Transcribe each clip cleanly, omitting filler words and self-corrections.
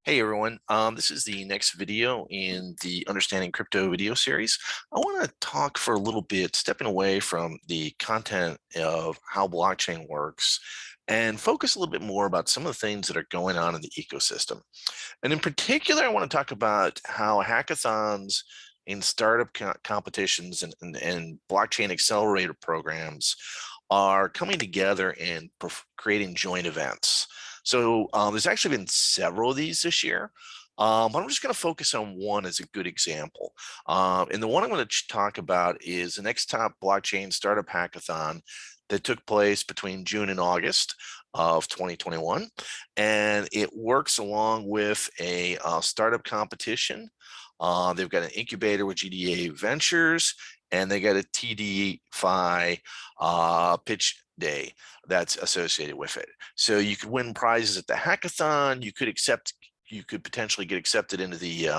Hey everyone, this is the next video in the Understanding Crypto video series. I want to talk for a little bit, stepping away from the content of how blockchain works and focus a little bit more about some of the things that are going on in the ecosystem. And in particular, I want to talk about how hackathons and startup competitions and blockchain accelerator programs are coming together and creating joint events. So there's actually been several of these this year. But I'm just going to focus on one as a good example. And the one I'm going to talk about is the Next Top Blockchain Startup Hackathon that took place between June and August of 2021. And it works along with a startup competition. They've got an incubator with GDA Ventures, and they got a TDeFi pitch day that's associated with it. So you could win prizes at the hackathon. You could potentially get accepted into the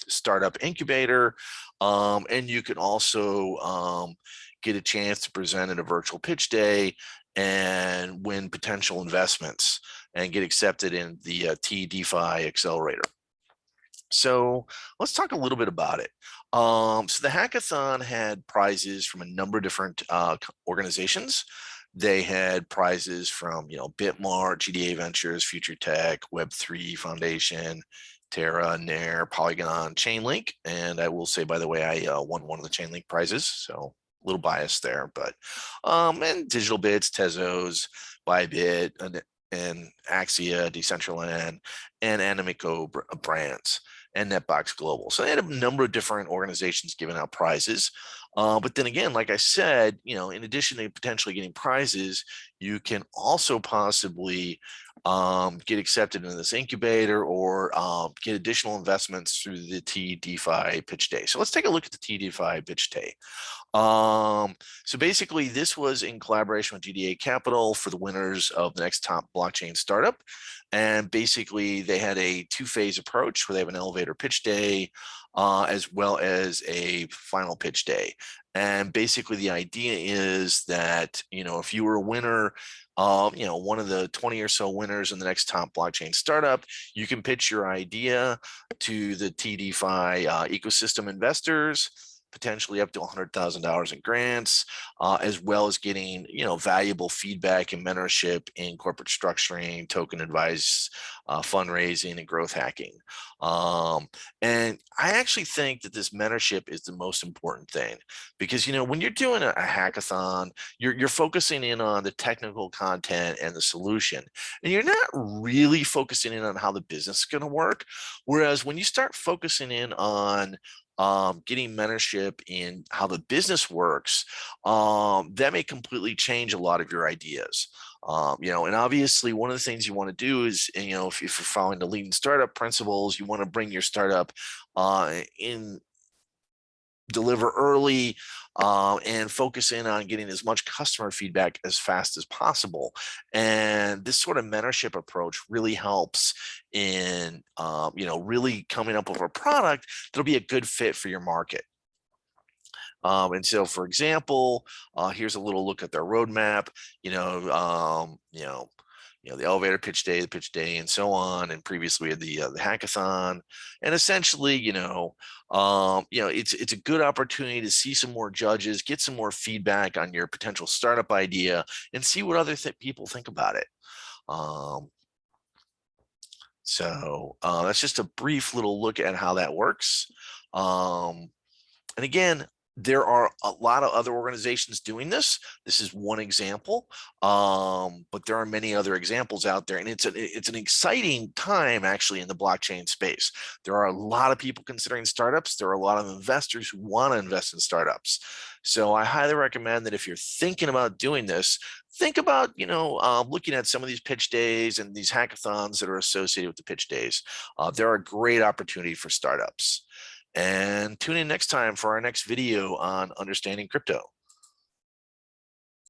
startup incubator, and you could also get a chance to present at a virtual pitch day and win potential investments and get accepted in the TDeFi accelerator. So let's talk a little bit about it. So the hackathon had prizes from a number of different organizations. They had prizes from, Bitmart, GDA Ventures, Future Tech, Web3 Foundation, Terra, Nair, Polygon, Chainlink. And I will say, by the way, I won one of the Chainlink prizes. So a little biased there, but and Digital Bits, Tezos, Bybit, and Axia, Decentraland, and Animico brands and Netbox Global. So they had a number of different organizations giving out prizes. But then again, like I said, in addition to potentially getting prizes, you can also possibly get accepted into this incubator or get additional investments through the TDeFi pitch day. So let's take a look at the TDeFi pitch day. So basically, this was in collaboration with GDA Capital for the winners of the Next Top Blockchain Startup. And basically, they had a two-phase approach where they have an elevator pitch day as well as a final pitch day. And basically, the idea is that, if you were a winner, one of the 20 or so winners in the Next Top Blockchain Startup, you can pitch your idea to the TDeFi ecosystem investors, potentially up to $100,000 in grants, as well as getting, valuable feedback and mentorship in corporate structuring, token advice, fundraising, and growth hacking. And I actually think that this mentorship is the most important thing because, when you're doing a hackathon, you're focusing in on the technical content and the solution, and you're not really focusing in on how the business is going to work. Whereas when you start focusing in on getting mentorship in how the business works, that may completely change a lot of your ideas. And obviously one of the things you want to do is, if you're following the lean startup principles, you want to bring your startup deliver early and focus in on getting as much customer feedback as fast as possible. And this sort of mentorship approach really helps in, really coming up with a product that'll be a good fit for your market. And so, for example, here's a little look at their roadmap. The elevator pitch day, the pitch day, and so on. And previously we had the hackathon. And essentially, it's a good opportunity to see some more judges, get some more feedback on your potential startup idea, and see what other people think about it. So that's just a brief little look at how that works. And again, there are a lot of other organizations doing this. This is one example, but there are many other examples out there, and it's an exciting time actually in the blockchain space. There are a lot of people considering startups. There are a lot of investors who want to invest in startups. So I highly recommend that if you're thinking about doing this, think about looking at some of these pitch days and these hackathons that are associated with the pitch days. They're a great opportunity for startups. And tune in next time for our next video on understanding crypto.